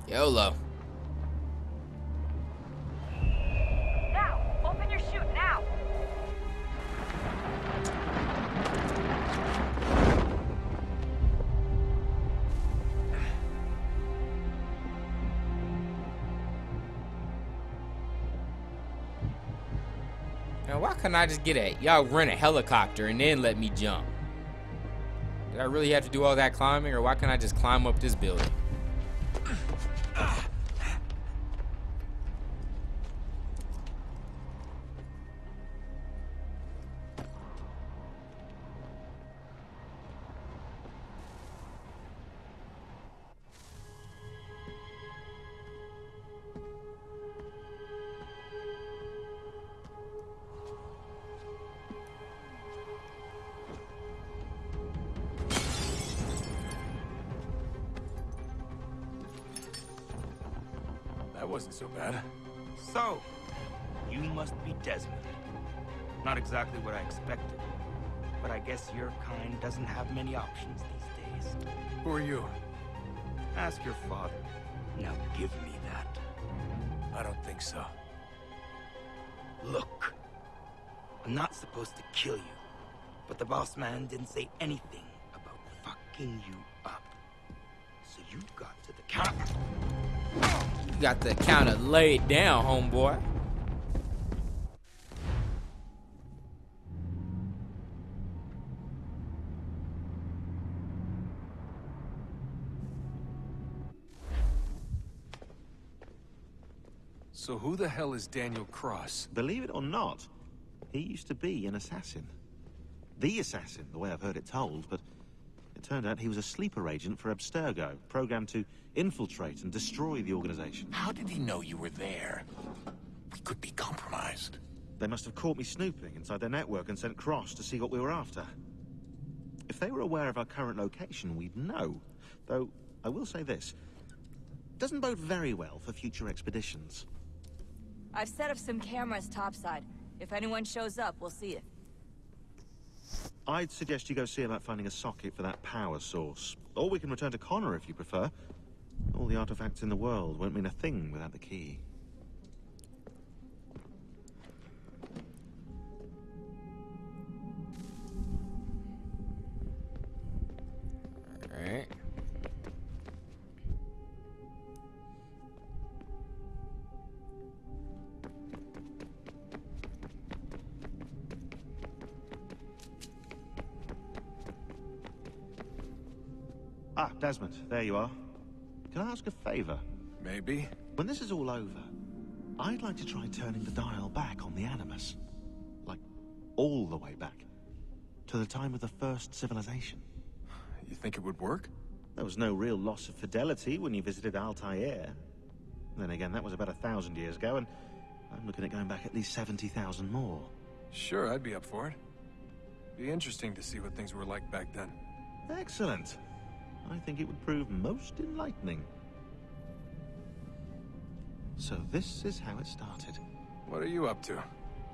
YOLO. Now! Open your chute, now! Now, why couldn't I just get y'all rent a helicopter and then let me jump? Did I really have to do all that climbing, or why can't I just climb up this building? That wasn't so bad. So, you must be Desmond. Not exactly what I expected, but I guess your kind doesn't have many options these days. Who are you? Ask your father. Now give me that. I don't think so. Look, I'm not supposed to kill you, but the boss man didn't say anything about fucking you up. So you got to the counter. You got the counter laid down, homeboy. So who the hell is Daniel Cross? Believe it or not, he used to be an assassin. The assassin, the way I've heard it told, but it turned out he was a sleeper agent for Abstergo, programmed to infiltrate and destroy the organization. How did he know you were there? We could be compromised. They must have caught me snooping inside their network and sent Cross to see what we were after. If they were aware of our current location, we'd know. Though, I will say this. Doesn't bode very well for future expeditions. I've set up some cameras topside. If anyone shows up, we'll see it. I'd suggest you go see about finding a socket for that power source. Or we can return to Connor if you prefer. All the artifacts in the world won't mean a thing without the key. Alright. Ah, Desmond, there you are. Can I ask a favor? Maybe. When this is all over, I'd like to try turning the dial back on the Animus. Like, all the way back. To the time of the first civilization. You think it would work? There was no real loss of fidelity when you visited Altair. Then again, that was about 1,000 years ago, and I'm looking at going back at least 70,000 more. Sure, I'd be up for it. Be interesting to see what things were like back then. Excellent. I think it would prove most enlightening. So this is how it started. What are you up to?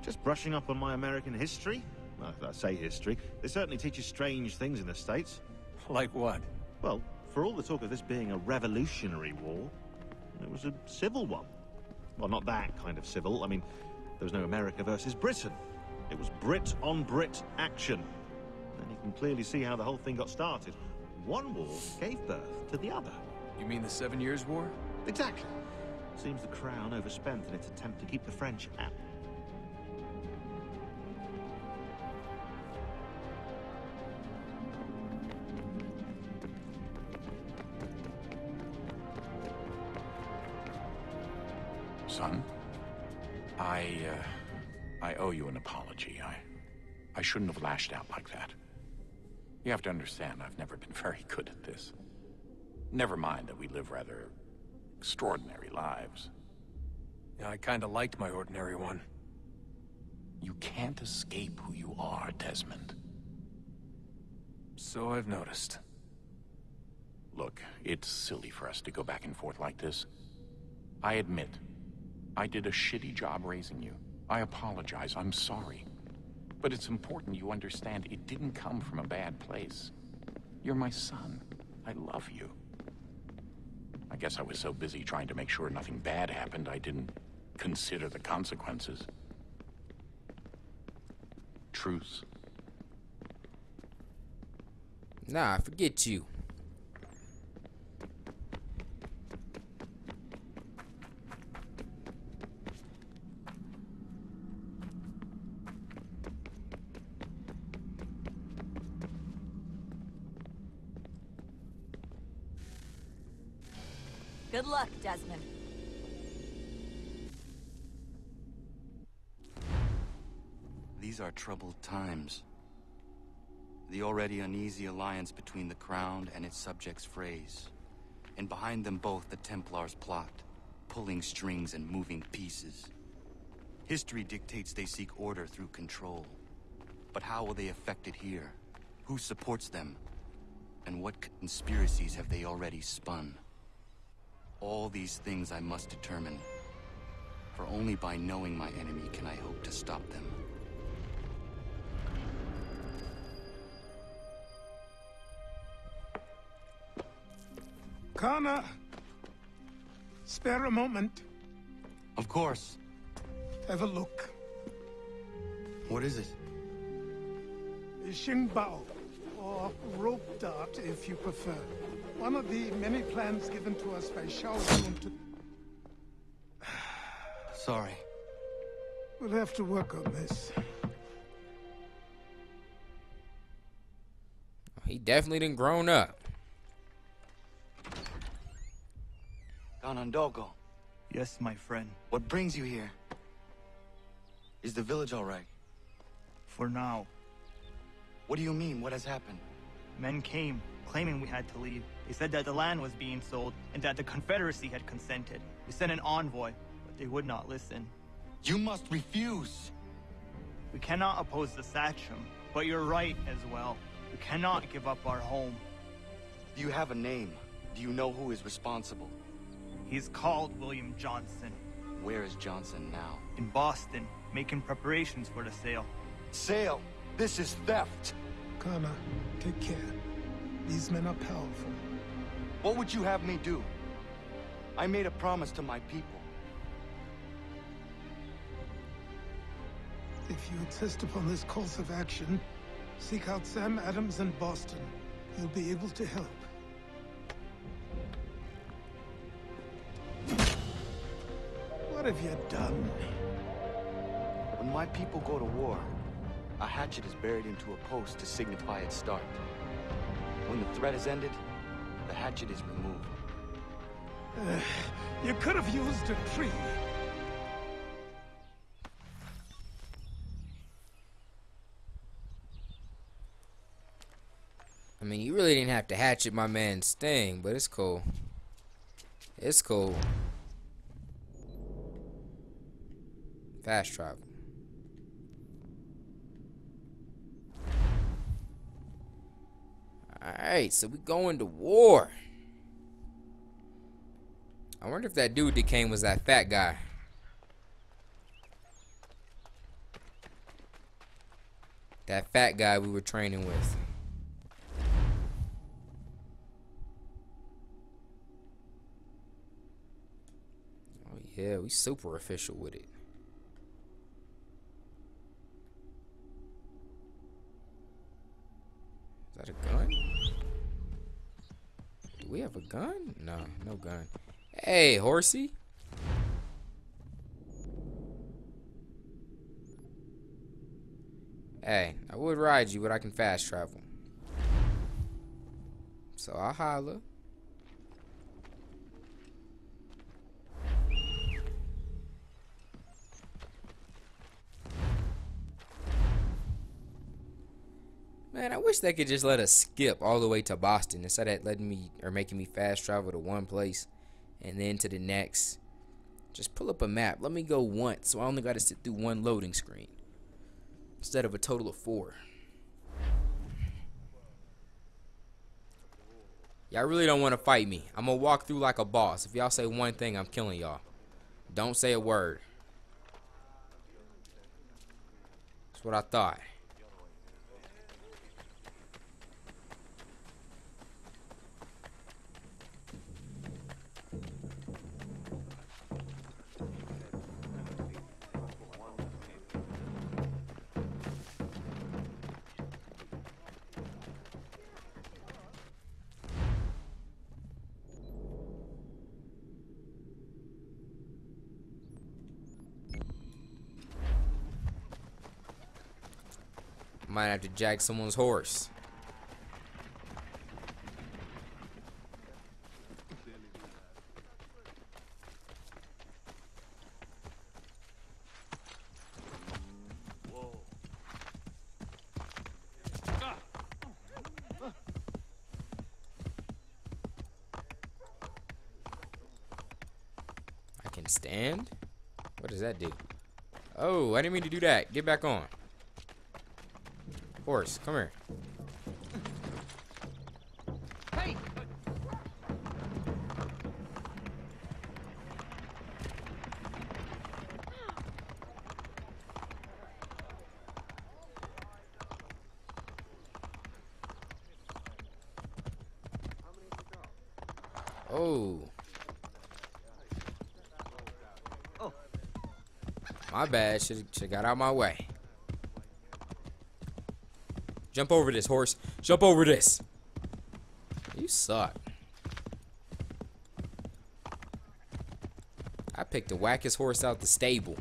Just brushing up on my American history. Well, I say history. They certainly teach you strange things in the States. Like what? Well, for all the talk of this being a revolutionary war, it was a civil one. Well, not that kind of civil. I mean, there was no America versus Britain. It was Brit on Brit action. And you can clearly see how the whole thing got started. One war gave birth to the other. You mean the 7 Years' War? Exactly. Seems the Crown overspent in its attempt to keep the French out. Son, I owe you an apology. I shouldn't have lashed out like that. You have to understand, I've never been very good at this. Never mind that we live rather extraordinary lives. Yeah, I kinda liked my ordinary one. You can't escape who you are, Desmond. So I've noticed. Look, it's silly for us to go back and forth like this. I admit, I did a shitty job raising you. I apologize, I'm sorry. But it's important you understand it didn't come from a bad place. You're my son. I love you. I guess I was so busy trying to make sure nothing bad happened, I didn't consider the consequences. Truce. Nah, forget you. Good luck, Desmond. These are troubled times. The already uneasy alliance between the Crown and its subjects frays. And behind them both the Templars plot, pulling strings and moving pieces. History dictates they seek order through control. But how will they affect it here? Who supports them? And what conspiracies have they already spun? All these things I must determine. For only by knowing my enemy can I hope to stop them. Connor! Spare a moment. Of course. Have a look. What is it? The Xingbao, or rope dart if you prefer. One of the many plans given to us by Shao Yun to... Sorry. We'll have to work on this. He definitely done grown up. Ganondogo, Yes, my friend. what brings you here? Is the village all right? For now, What do you mean? What has happened? men came, claiming we had to leave. They said that the land was being sold, and that the Confederacy had consented. We sent an envoy, but they would not listen. You must refuse! We cannot oppose the Sachem, but you're right as well. We cannot give up our home. Do you have a name? Do you know who is responsible? He's called William Johnson, Where is Johnson now? in Boston, making preparations for the sale. Sale! This is theft! Connor, take care. These men are powerful. What would you have me do? I made a promise to my people. If you insist upon this course of action, seek out Sam Adams in Boston. He'll be able to help. What have you done? When my people go to war, a hatchet is buried into a post to signify its start. When the threat is ended, the hatchet is removed. You could have used a tree. I mean, you really didn't have to hatchet my man's Sting, but it's cool. It's cool. Fast travel. Alright, so we going to war. I wonder if that dude that came was that fat guy. That fat guy we were training with. Oh yeah, we super official with it. Is that a gun? Do we have a gun? No, no gun. Hey, horsey. Hey, I would ride you, but I can fast travel. So I'll holler. Man, I wish they could just let us skip all the way to Boston instead of letting me or making me fast travel to one place and then to the next. Just pull up a map. Let me go once, so I only got to sit through one loading screen instead of a total of 4. Y'all really don't want to fight me. I'm gonna walk through like a boss. If y'all say one thing, I'm killing y'all. Don't say a word. That's what I thought. Might have to jack someone's horse. I can stand? What does that do? Oh, I didn't mean to do that. Get back on. Horse, come here. Hey! Oh. My bad. Should got out my way. Jump over this, horse. Jump over this. You suck. I picked the wackest horse out the stable.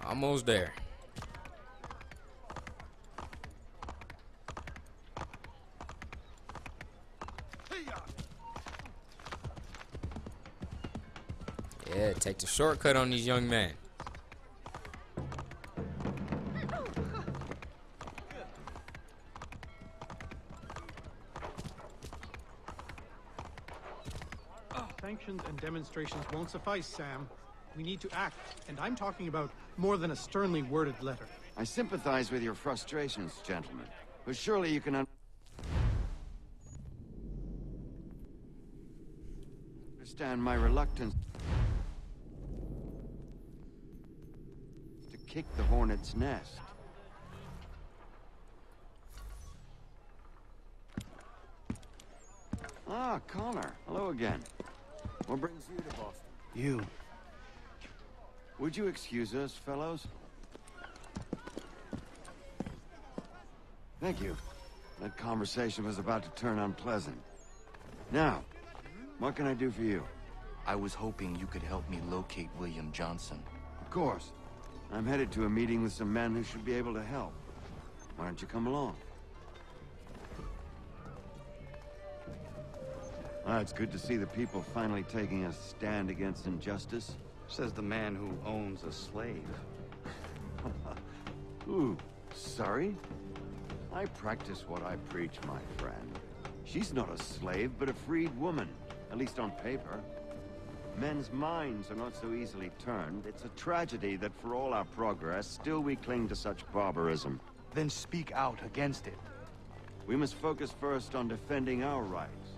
Almost there. Yeah, take the shortcut on these young men. Sanctions and demonstrations won't suffice, Sam. We need to act, and I'm talking about more than a sternly worded letter. I sympathize with your frustrations, gentlemen, but surely you can understand my reluctance to kick the hornet's nest. Ah, Connor. Hello again. What brings you to Boston? You. Would you excuse us, fellows? Thank you. That conversation was about to turn unpleasant. Now, what can I do for you? I was hoping you could help me locate William Johnson. Of course. I'm headed to a meeting with some men who should be able to help. Why don't you come along? It's good to see the people finally taking a stand against injustice. Says the man who owns a slave. Ooh, sorry? I practice what I preach, my friend. She's not a slave, but a freed woman, at least on paper. Men's minds are not so easily turned. It's a tragedy that for all our progress, still we cling to such barbarism. Then speak out against it. We must focus first on defending our rights.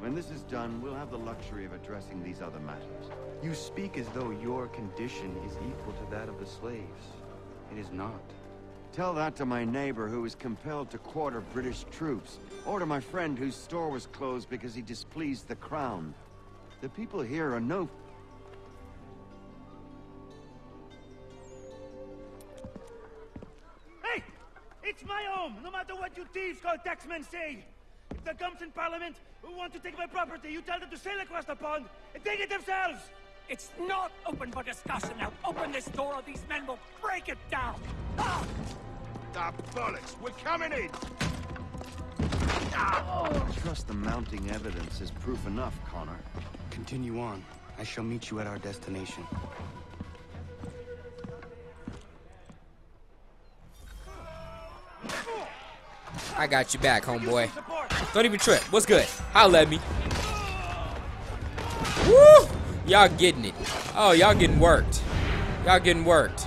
When this is done, we'll have the luxury of addressing these other matters. You speak as though your condition is equal to that of the slaves. It is not. Tell that to my neighbor who was compelled to quarter British troops, or to my friend whose store was closed because he displeased the crown. The people here are no... Hey! It's my home, no matter what you thieves called taxmen say! If the gums in Parliament who want to take my property, you tell them to sail across the pond and take it themselves! It's not open for discussion now. Open this door or these men will break it down. Ah! Ah, bollocks! We're coming in! Trust the mounting evidence is proof enough, Connor. Continue on. I shall meet you at our destination. I got you back, homeboy. Don't even trip. What's good? Holla at me. Woo! Y'all getting it. Oh, y'all getting worked. Y'all getting worked.